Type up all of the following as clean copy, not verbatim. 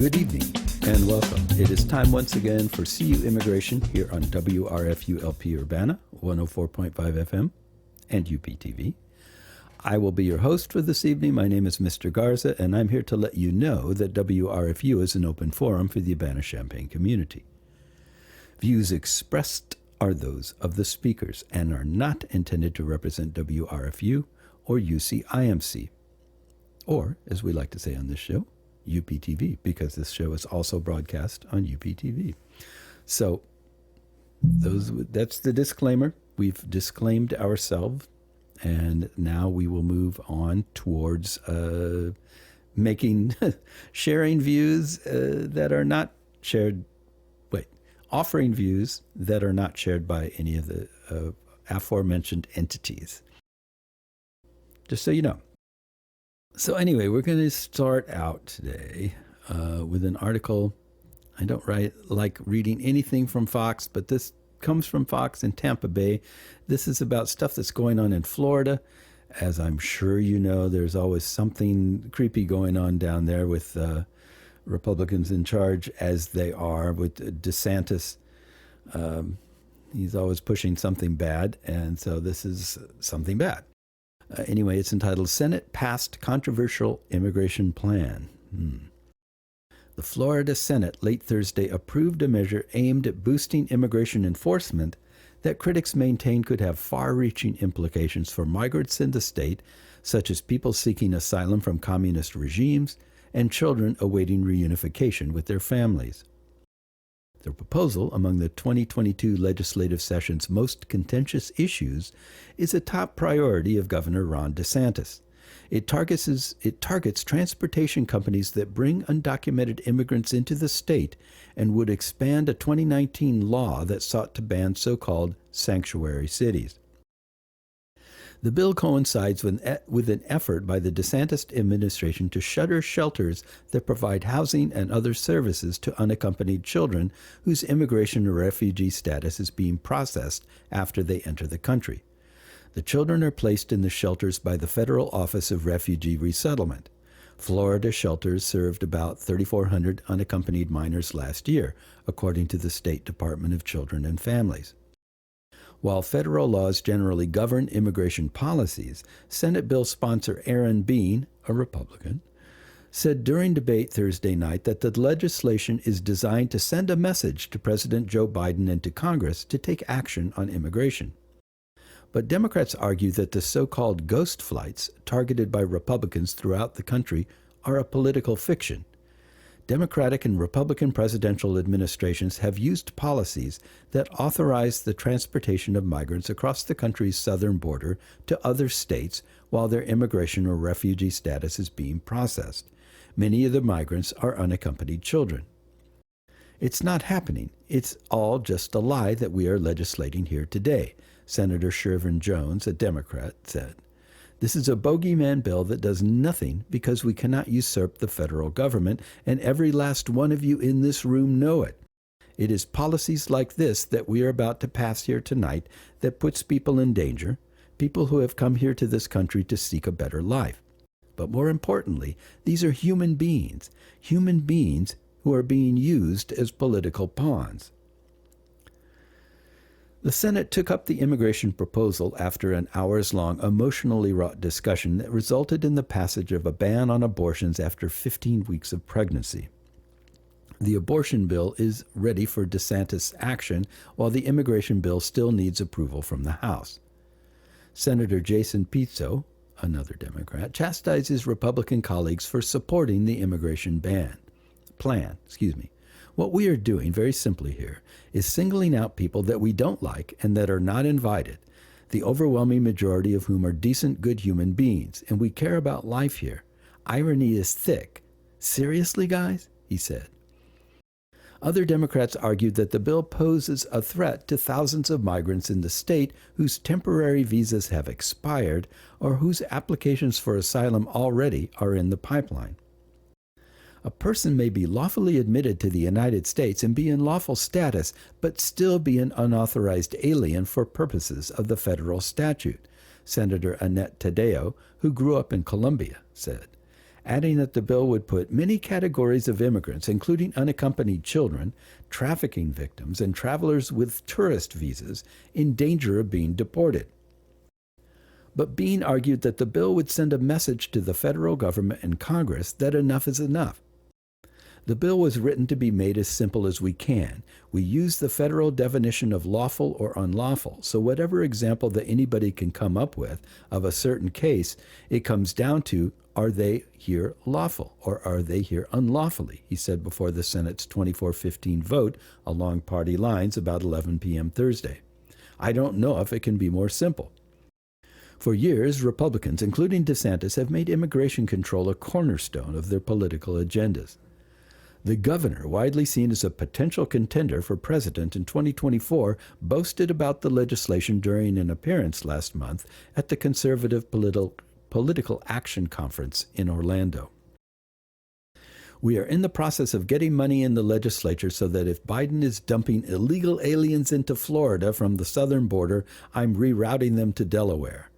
Good evening and welcome. It is time once again for CU Immigration here on WRFU LP Urbana, 104.5 FM and UPTV. I will be your host for this evening. My name is Mr. Garza, and I'm here to let you know that WRFU is an open forum for the Urbana-Champaign community. Views expressed are those of the speakers and are not intended to represent WRFU or UCIMC, or, as we like to say on this show, UPTV, because this show is also broadcast on UPTV. So that's the disclaimer. We've disclaimed ourselves, and now we will move on towards sharing views that are not shared. Offering views that are not shared by any of the aforementioned entities. Just so you know. So anyway, we're going to start out today with an article. I don't like reading anything from Fox, but this comes from Fox in Tampa Bay. This is about stuff that's going on in Florida. As I'm sure you know, there's always something creepy going on down there with Republicans in charge, as they are with DeSantis. He's always pushing something bad, and so this is something bad. Anyway, it's entitled Senate Passed Controversial Immigration Plan. The Florida Senate late Thursday approved a measure aimed at boosting immigration enforcement that critics maintain could have far-reaching implications for migrants in the state, such as people seeking asylum from communist regimes and children awaiting reunification with their families. The proposal, among the 2022 legislative session's most contentious issues, is a top priority of Governor Ron DeSantis. It targets transportation companies that bring undocumented immigrants into the state and would expand a 2019 law that sought to ban so-called sanctuary cities. The bill coincides with an effort by the DeSantis administration to shutter shelters that provide housing and other services to unaccompanied children whose immigration or refugee status is being processed after they enter the country. The children are placed in the shelters by the Federal Office of Refugee Resettlement. Florida shelters served about 3,400 unaccompanied minors last year, according to the State Department of Children and Families. While federal laws generally govern immigration policies, Senate bill sponsor Aaron Bean, a Republican, said during debate Thursday night that the legislation is designed to send a message to President Joe Biden and to Congress to take action on immigration. But Democrats argue that the so-called ghost flights targeted by Republicans throughout the country are a political fiction. Democratic and Republican presidential administrations have used policies that authorize the transportation of migrants across the country's southern border to other states while their immigration or refugee status is being processed. Many of the migrants are unaccompanied children. It's not happening. It's all just a lie that we are legislating here today, Senator Shervin Jones, a Democrat, said. This is a bogeyman bill that does nothing because we cannot usurp the federal government, and every last one of you in this room know it. It is policies like this that we are about to pass here tonight that puts people in danger, people who have come here to this country to seek a better life. But more importantly, these are human beings who are being used as political pawns. The Senate took up the immigration proposal after an hours-long, emotionally wrought discussion that resulted in the passage of a ban on abortions after 15 weeks of pregnancy. The abortion bill is ready for DeSantis action, while the immigration bill still needs approval from the House. Senator Jason Pizzo, another Democrat, chastises Republican colleagues for supporting the immigration plan. What we are doing, very simply here, is singling out people that we don't like and that are not invited, the overwhelming majority of whom are decent, good human beings, and we care about life here. Irony is thick. Seriously, guys? He said. Other Democrats argued that the bill poses a threat to thousands of migrants in the state whose temporary visas have expired or whose applications for asylum already are in the pipeline. A person may be lawfully admitted to the United States and be in lawful status, but still be an unauthorized alien for purposes of the federal statute, Senator Annette Taddeo, who grew up in Colombia, said. adding that the bill would put many categories of immigrants, including unaccompanied children, trafficking victims, and travelers with tourist visas, in danger of being deported. But Bean argued that the bill would send a message to the federal government and Congress that enough is enough. The bill was written to be made as simple as we can. We use the federal definition of lawful or unlawful, so whatever example that anybody can come up with of a certain case, it comes down to, are they here lawful or are they here unlawfully, he said before the Senate's 24-15 vote along party lines about 11 p.m. Thursday. I don't know if it can be more simple. For years, Republicans, including DeSantis, have made immigration control a cornerstone of their political agendas. The governor, widely seen as a potential contender for president in 2024, boasted about the legislation during an appearance last month at the Conservative Political Action Conference in Orlando. We are in the process of getting money in the legislature so that if Biden is dumping illegal aliens into Florida from the southern border, I'm rerouting them to Delaware.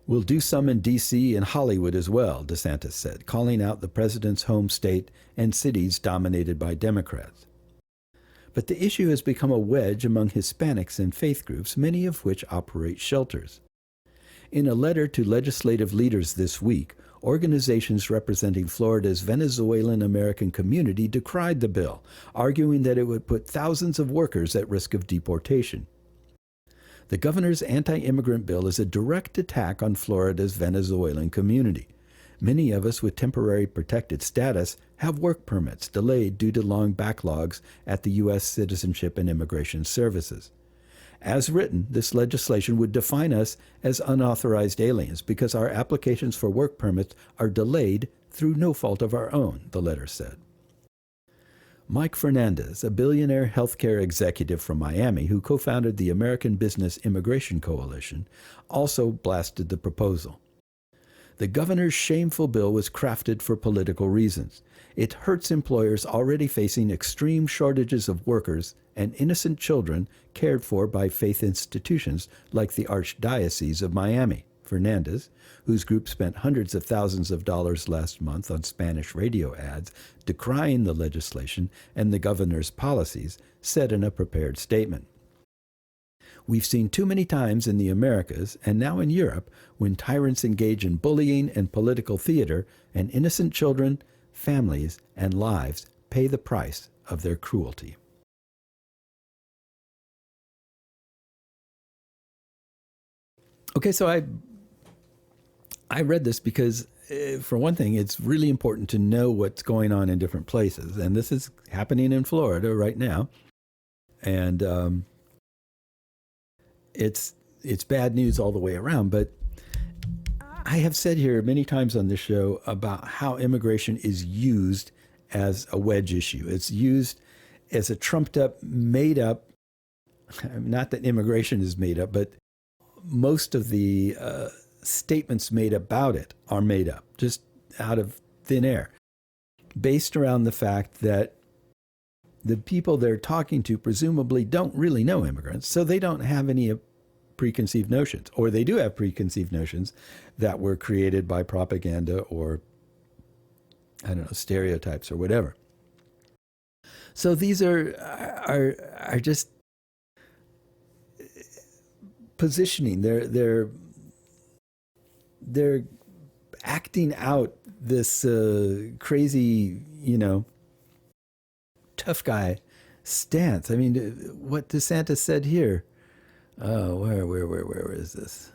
We'll do some in D.C. and Hollywood as well, DeSantis said, calling out the president's home state and cities dominated by Democrats. But the issue has become a wedge among Hispanics and faith groups, many of which operate shelters. In a letter to legislative leaders this week, organizations representing Florida's Venezuelan American community decried the bill, arguing that it would put thousands of workers at risk of deportation. The governor's anti-immigrant bill is a direct attack on Florida's Venezuelan community. Many of us with temporary protected status have work permits delayed due to long backlogs at the U.S. Citizenship and Immigration Services. As written, this legislation would define us as unauthorized aliens because our applications for work permits are delayed through no fault of our own, the letter said. Mike Fernandez, a billionaire healthcare executive from Miami who co-founded the American Business Immigration Coalition, also blasted the proposal. The governor's shameful bill was crafted for political reasons. It hurts employers already facing extreme shortages of workers and innocent children cared for by faith institutions like the Archdiocese of Miami. Fernandez, whose group spent hundreds of thousands of dollars last month on Spanish radio ads decrying the legislation and the governor's policies, said in a prepared statement. We've seen too many times in the Americas and now in Europe when tyrants engage in bullying and political theater and innocent children, families, and lives pay the price of their cruelty. Okay, so I read this because, for one thing, it's really important to know what's going on in different places. And this is happening in Florida right now. And it's bad news all the way around. But I have said here many times on this show about how immigration is used as a wedge issue. It's used as a trumped up, made up, not that immigration is made up, but most of the statements made about it are made up, just out of thin air, based around the fact that the people they're talking to presumably don't really know immigrants, so they don't have any preconceived notions, or they do have preconceived notions that were created by propaganda or, I don't know, stereotypes or whatever. So these are just positioning. They're acting out this crazy, tough guy stance. I mean, what DeSantis said here. Oh, where is this?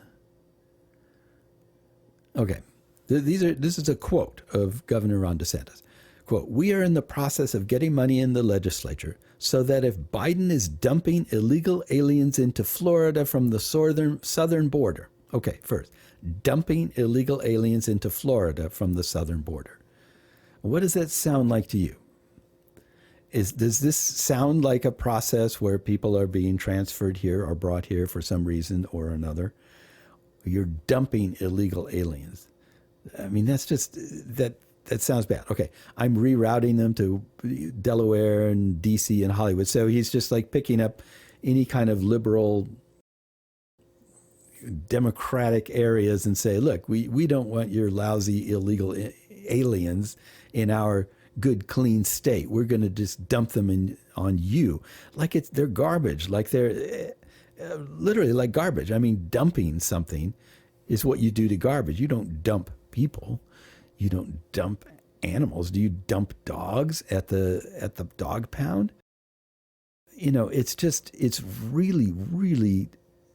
Okay, this is a quote of Governor Ron DeSantis. Quote, "We are in the process of getting money in the legislature so that if Biden is dumping illegal aliens into Florida from the southern border." Okay, first, dumping illegal aliens into Florida from the southern border. What does that sound like to you? Does this sound like a process where people are being transferred here or brought here for some reason or another? You're dumping illegal aliens. I mean, that's just, that sounds bad. Okay, I'm rerouting them to Delaware and D.C. and Hollywood. So he's just like picking up any kind of liberal democratic areas and say, look, we don't want your lousy illegal aliens in our good, clean state. We're going to just dump them on you. Like they're garbage, like they're literally like garbage. I mean, dumping something is what you do to garbage. You don't dump people. You don't dump animals. Do you dump dogs at the dog pound? It's really, really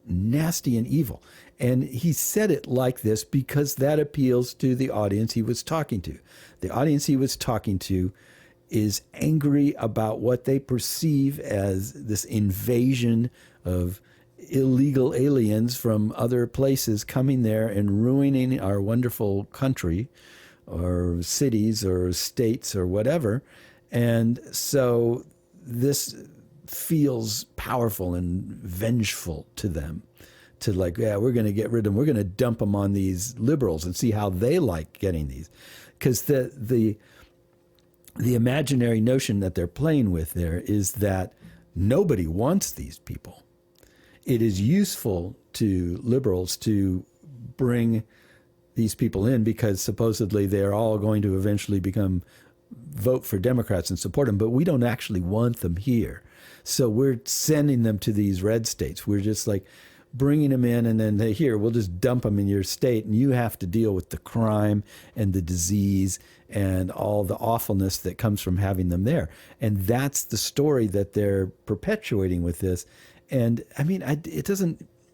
nasty and evil. And he said it like this because that appeals to the audience he was talking to. The audience he was talking to is angry about what they perceive as this invasion of illegal aliens from other places coming there and ruining our wonderful country or cities or states or whatever. And so this feels powerful and vengeful to them, to like, yeah, we're going to get rid of them. We're going to dump them on these liberals and see how they like getting these. Because the imaginary notion that they're playing with there is that nobody wants these people. It is useful to liberals to bring these people in because supposedly they're all going to eventually vote for Democrats and support them, but we don't actually want them here. So we're sending them to these red states. We're just like bringing them in, and then we'll just dump them in your state, and you have to deal with the crime and the disease and all the awfulness that comes from having them there. And that's the story that they're perpetuating with this. And I mean,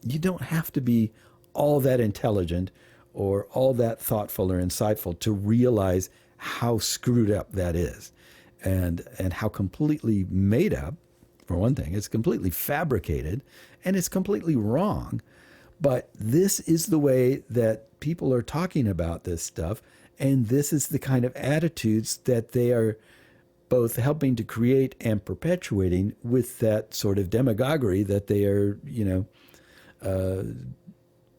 you don't have to be all that intelligent or all that thoughtful or insightful to realize how screwed up that is, and how completely made up. For one thing, it's completely fabricated and it's completely wrong. But this is the way that people are talking about this stuff. And this is the kind of attitudes that they are both helping to create and perpetuating with that sort of demagoguery that they are,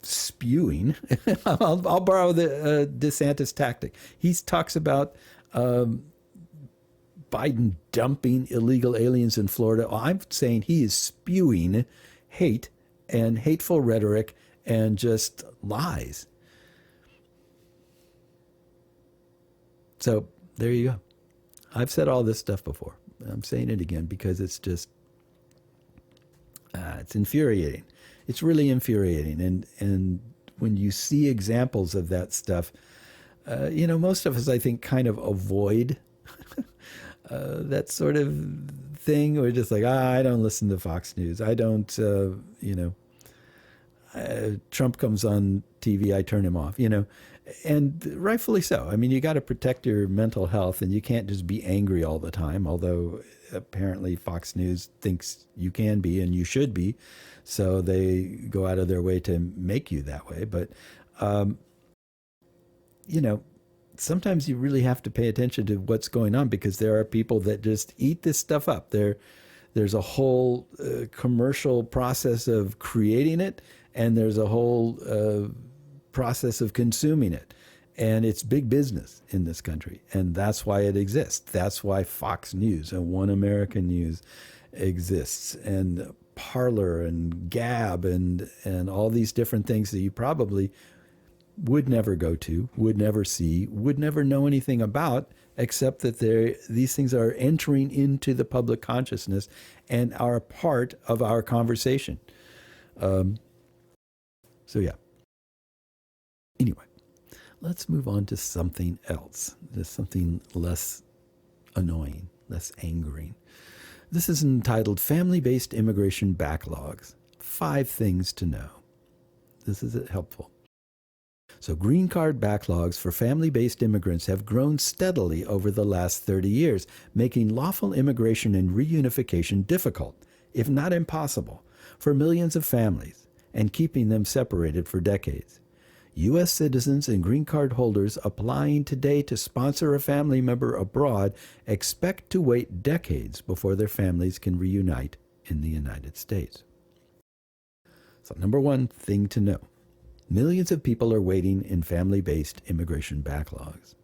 spewing. I'll borrow the DeSantis tactic. He talks about Biden dumping illegal aliens in Florida. Well, I'm saying he is spewing hate and hateful rhetoric and just lies. So there you go. I've said all this stuff before. I'm saying it again because it's just, it's infuriating. It's really infuriating. And when you see examples of that stuff, most of us, I think, kind of avoid that sort of thing. We're just like, I don't listen to Fox News. I don't, Trump comes on TV, I turn him off, and rightfully so. I mean, you got to protect your mental health and you can't just be angry all the time, although apparently Fox News thinks you can be and you should be. So they go out of their way to make you that way. But, sometimes you really have to pay attention to what's going on because there are people that just eat this stuff up. There's a whole commercial process of creating it, and there's a whole process of consuming it. And it's big business in this country, and that's why it exists. That's why Fox News and One American News exists, and Parler and Gab and all these different things that you probably would never go to, would never see, would never know anything about, except that these things are entering into the public consciousness and are a part of our conversation. So yeah. Anyway, let's move on to something else, just something less annoying, less angering. This is entitled Family-Based Immigration Backlogs, 5 Things to Know. This is helpful. So green card backlogs for family-based immigrants have grown steadily over the last 30 years, making lawful immigration and reunification difficult, if not impossible, for millions of families, and keeping them separated for decades. U.S. citizens and green card holders applying today to sponsor a family member abroad expect to wait decades before their families can reunite in the United States. So number 1 thing to know. Millions of people are waiting in family-based immigration backlogs.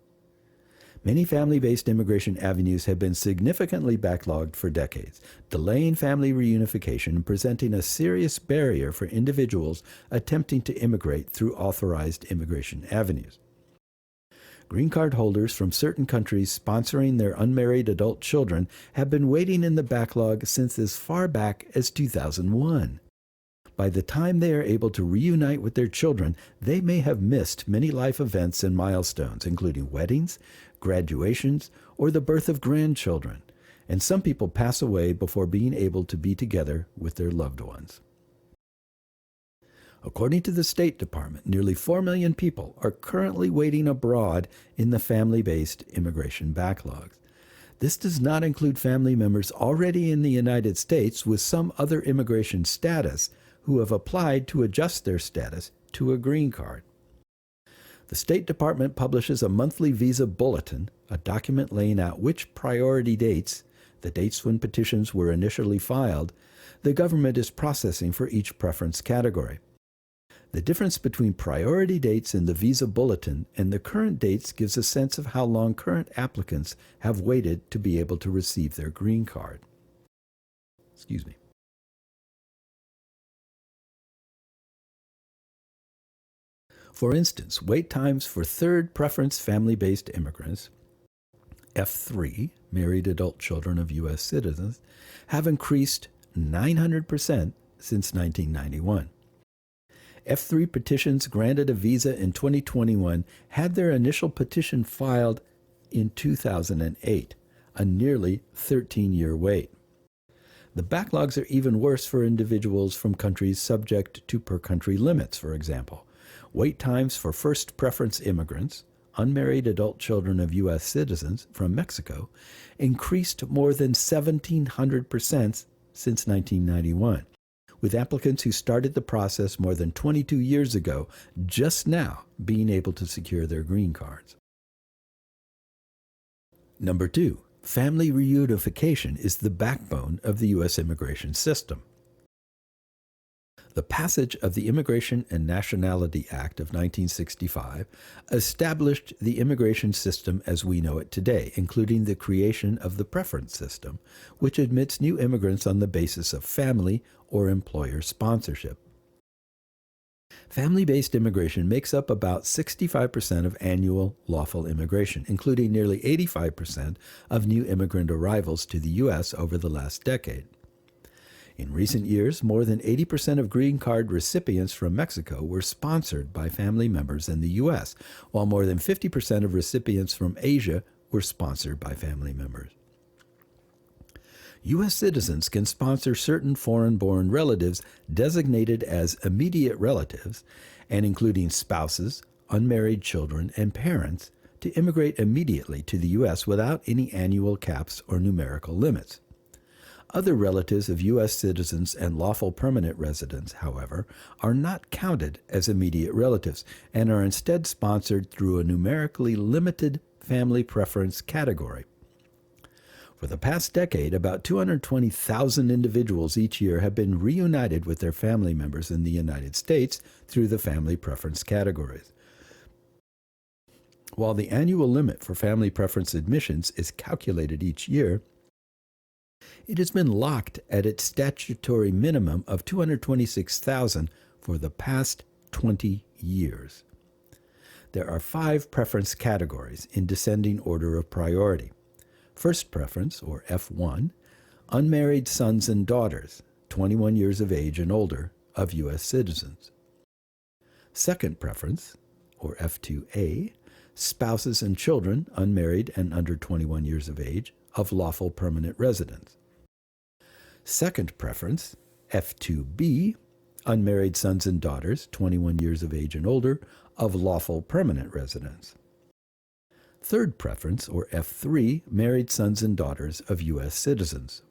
Many family-based immigration avenues have been significantly backlogged for decades, delaying family reunification and presenting a serious barrier for individuals attempting to immigrate through authorized immigration avenues. Green card holders from certain countries sponsoring their unmarried adult children have been waiting in the backlog since as far back as 2001. By the time they are able to reunite with their children, they may have missed many life events and milestones, including weddings, graduations, or the birth of grandchildren. And some people pass away before being able to be together with their loved ones. According to the State Department, nearly 4 million people are currently waiting abroad in the family-based immigration backlogs. This does not include family members already in the United States with some other immigration status who have applied to adjust their status to a green card. The State Department publishes a monthly visa bulletin, a document laying out which priority dates, the dates when petitions were initially filed, the government is processing for each preference category. The difference between priority dates in the visa bulletin and the current dates gives a sense of how long current applicants have waited to be able to receive their green card. Excuse me. For instance, wait times for third preference family-based immigrants, F3, married adult children of U.S. citizens, have increased 900% since 1991. F3 petitions granted a visa in 2021 had their initial petition filed in 2008, a nearly 13-year wait. The backlogs are even worse for individuals from countries subject to per-country limits, for example. Wait times for first preference immigrants, unmarried adult children of U.S. citizens from Mexico, increased more than 1,700% since 1991, with applicants who started the process more than 22 years ago just now being able to secure their green cards. Number 2, family reunification is the backbone of the U.S. immigration system. The passage of the Immigration and Nationality Act of 1965 established the immigration system as we know it today, including the creation of the preference system, which admits new immigrants on the basis of family or employer sponsorship. Family-based immigration makes up about 65% of annual lawful immigration, including nearly 85% of new immigrant arrivals to the U.S. over the last decade. In recent years, more than 80% of green card recipients from Mexico were sponsored by family members in the U.S., while more than 50% of recipients from Asia were sponsored by family members. U.S. citizens can sponsor certain foreign-born relatives designated as immediate relatives, and including spouses, unmarried children, and parents, to immigrate immediately to the U.S. without any annual caps or numerical limits. Other relatives of U.S. citizens and lawful permanent residents, however, are not counted as immediate relatives and are instead sponsored through a numerically limited family preference category. For the past decade, about 220,000 individuals each year have been reunited with their family members in the United States through the family preference categories. While the annual limit for family preference admissions is calculated each year, it has been locked at its statutory minimum of 226,000 for the past 20 years. There are 5 preference categories in descending order of priority. First preference, or F1, unmarried sons and daughters, 21 years of age and older, of U.S. citizens. Second preference, or F2A, spouses and children, unmarried and under 21 years of age, of lawful permanent residents. Second preference, F2B, unmarried sons and daughters, 21 years of age and older, of lawful permanent residents. Third preference, or F3, married sons and daughters of U.S. citizens.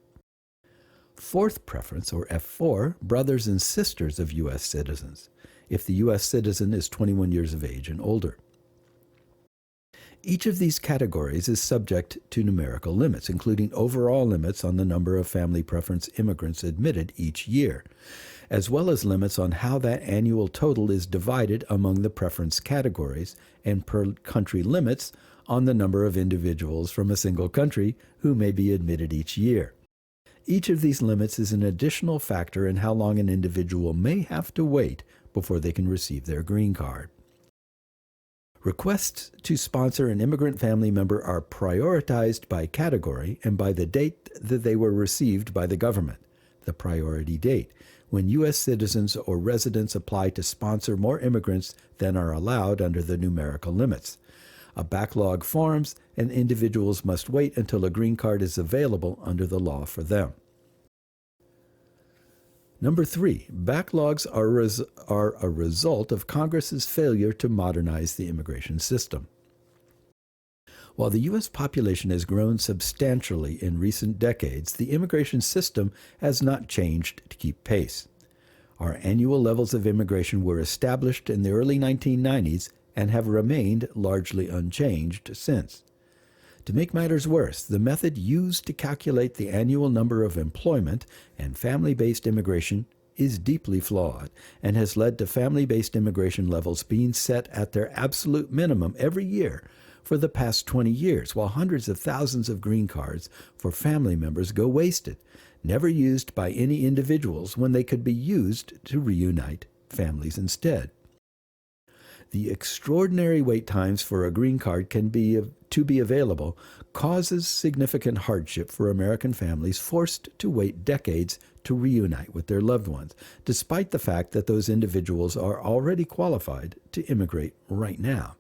Fourth preference, or F4, brothers and sisters of U.S. citizens, if the U.S. citizen is 21 years of age and older. Each of these categories is subject to numerical limits, including overall limits on the number of family preference immigrants admitted each year, as well as limits on how that annual total is divided among the preference categories and per-country limits on the number of individuals from a single country who may be admitted each year. Each of these limits is an additional factor in how long an individual may have to wait before they can receive their green card. Requests to sponsor an immigrant family member are prioritized by category and by the date that they were received by the government, the priority date, when U.S. citizens or residents apply to sponsor more immigrants than are allowed under the numerical limits. A backlog forms, and individuals must wait until a green card is available under the law for them. Number 3, backlogs are a result of Congress's failure to modernize the immigration system. While the U.S. population has grown substantially in recent decades, the immigration system has not changed to keep pace. Our annual levels of immigration were established in the early 1990s and have remained largely unchanged since. To make matters worse, the method used to calculate the annual number of employment and family-based immigration is deeply flawed and has led to family-based immigration levels being set at their absolute minimum every year for the past 20 years, while hundreds of thousands of green cards for family members go wasted, never used by any individuals when they could be used to reunite families instead. The extraordinary wait times for a green card to be available causes significant hardship for American families forced to wait decades to reunite with their loved ones, despite the fact that those individuals are already qualified to immigrate right now.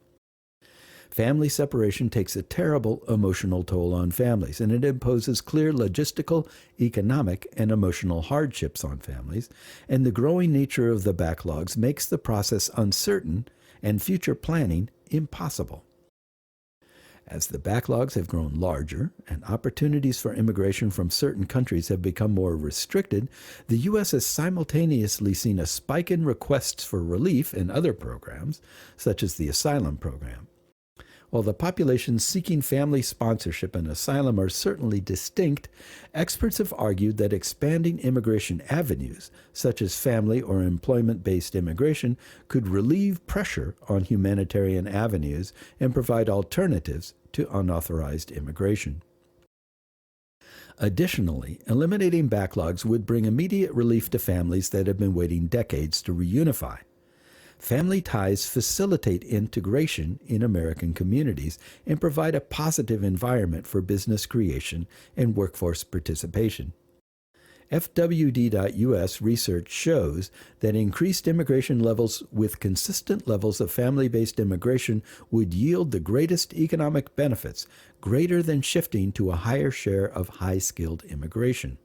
Family separation takes a terrible emotional toll on families, and it imposes clear logistical, economic, and emotional hardships on families, and the growing nature of the backlogs makes the process uncertain and future planning impossible. As the backlogs have grown larger and opportunities for immigration from certain countries have become more restricted, the U.S. has simultaneously seen a spike in requests for relief in other programs, such as the asylum program. While the populations seeking family sponsorship and asylum are certainly distinct, experts have argued that expanding immigration avenues, such as family or employment-based immigration, could relieve pressure on humanitarian avenues and provide alternatives to unauthorized immigration. Additionally, eliminating backlogs would bring immediate relief to families that have been waiting decades to reunify. Family ties facilitate integration in American communities and provide a positive environment for business creation and workforce participation. FWD.US research shows that increased immigration levels with consistent levels of family-based immigration would yield the greatest economic benefits, greater than shifting to a higher share of high-skilled immigration.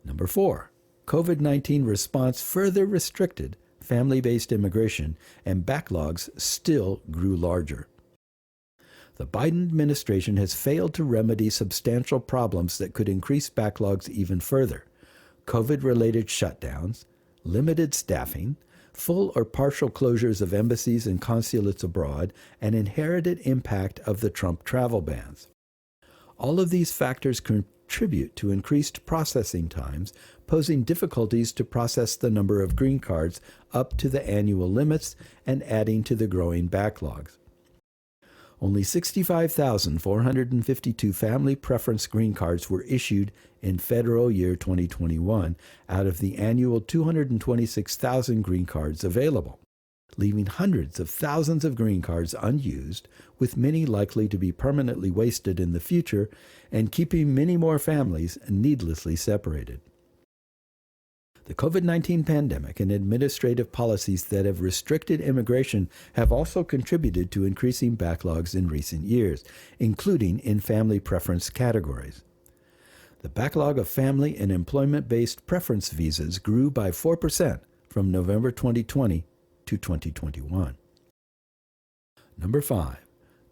Number 4, COVID-19 response further restricted family-based immigration, and backlogs still grew larger. The Biden administration has failed to remedy substantial problems that could increase backlogs even further: COVID-related shutdowns, limited staffing, full or partial closures of embassies and consulates abroad, and inherited impact of the Trump travel bans. All of these factors contribute to increased processing times, posing difficulties to process the number of green cards up to the annual limits and adding to the growing backlogs. Only 65,452 family preference green cards were issued in federal year 2021 out of the annual 226,000 green cards available, leaving hundreds of thousands of green cards unused, with many likely to be permanently wasted in the future and keeping many more families needlessly separated. The COVID-19 pandemic and administrative policies that have restricted immigration have also contributed to increasing backlogs in recent years, including in family preference categories. The backlog of family and employment-based preference visas grew by 4% from November 2020 to 2021. Number 5.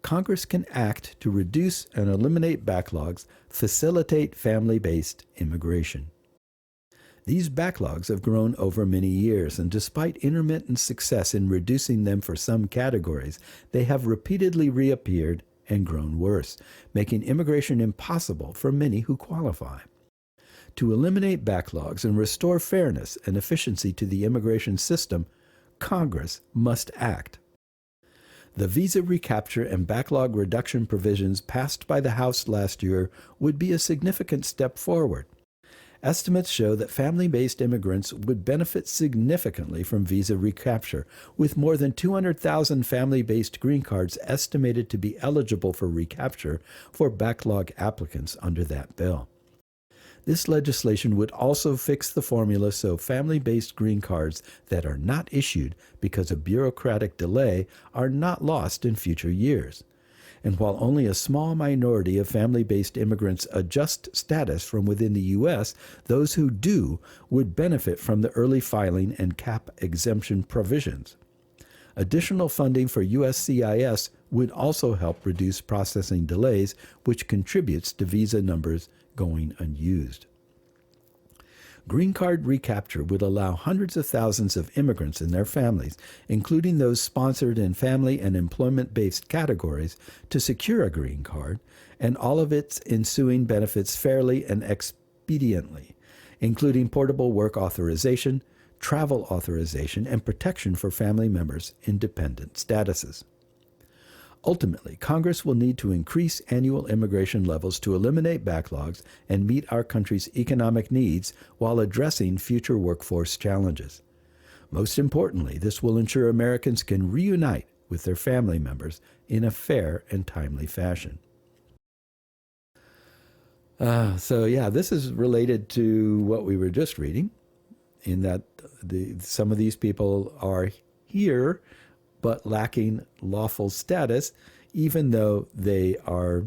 Congress can act to reduce and eliminate backlogs, facilitate family-based immigration. These backlogs have grown over many years, and despite intermittent success in reducing them for some categories, they have repeatedly reappeared and grown worse, making immigration impossible for many who qualify. To eliminate backlogs and restore fairness and efficiency to the immigration system, Congress must act. The visa recapture and backlog reduction provisions passed by the House last year would be a significant step forward. Estimates show that family-based immigrants would benefit significantly from visa recapture, with more than 200,000 family-based green cards estimated to be eligible for recapture for backlog applicants under that bill. This legislation would also fix the formula so family-based green cards that are not issued because of bureaucratic delay are not lost in future years. And while only a small minority of family-based immigrants adjust status from within the U.S., those who do would benefit from the early filing and cap exemption provisions. Additional funding for USCIS would also help reduce processing delays, which contributes to visa numbers going unused. Green Card Recapture would allow hundreds of thousands of immigrants and their families, including those sponsored in family and employment-based categories, to secure a green card and all of its ensuing benefits fairly and expediently, including portable work authorization, travel authorization, and protection for family members' independent statuses. Ultimately, Congress will need to increase annual immigration levels to eliminate backlogs and meet our country's economic needs while addressing future workforce challenges. Most importantly, this will ensure Americans can reunite with their family members in a fair and timely fashion. This is related to what we were just reading, in that some of these people are here but lacking lawful status, even though they are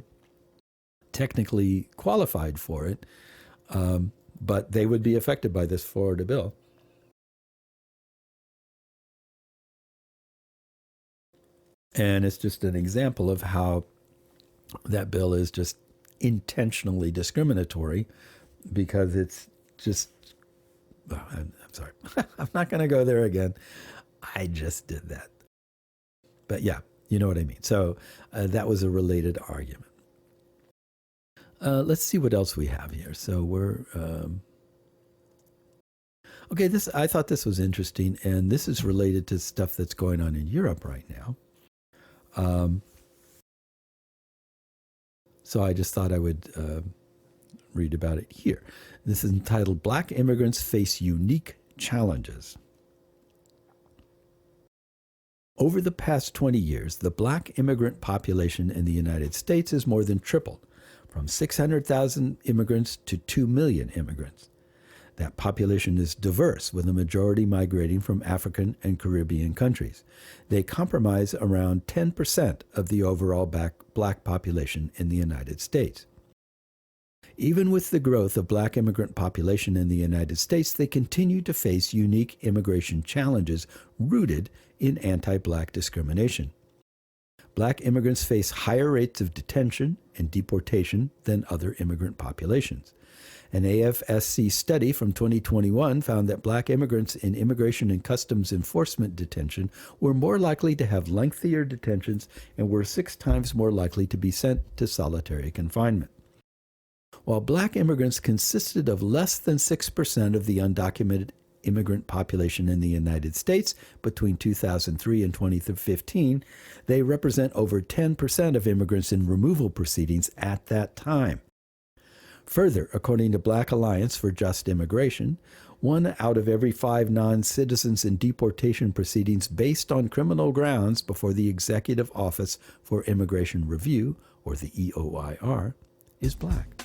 technically qualified for it, but they would be affected by this Florida bill. And it's just an example of how that bill is just intentionally discriminatory, because it's just, I'm sorry, I'm not going to go there again. I just did that. But yeah, you know what I mean. So that was a related argument. Let's see what else we have here. So we're okay. I thought this was interesting, and this is related to stuff that's going on in Europe right now. So I just thought I would read about it here. This is entitled "Black Immigrants Face Unique Challenges." Over the past 20 years, the black immigrant population in the United States has more than tripled, from 600,000 immigrants to 2 million immigrants. That population is diverse, with a majority migrating from African and Caribbean countries. They comprise around 10% of the overall black population in the United States. Even with the growth of black immigrant population in the United States, they continue to face unique immigration challenges rooted in anti-black discrimination. Black immigrants face higher rates of detention and deportation than other immigrant populations. An AFSC study from 2021 found that black immigrants in immigration and customs enforcement detention were more likely to have lengthier detentions and were 6 times more likely to be sent to solitary confinement. While black immigrants consisted of less than 6% of the undocumented immigrant population in the United States between 2003 and 2015, they represent over 10% of immigrants in removal proceedings at that time. Further, according to Black Alliance for Just Immigration, 1 out of every 5 non-citizens in deportation proceedings based on criminal grounds before the Executive Office for Immigration Review, or the EOIR, is black.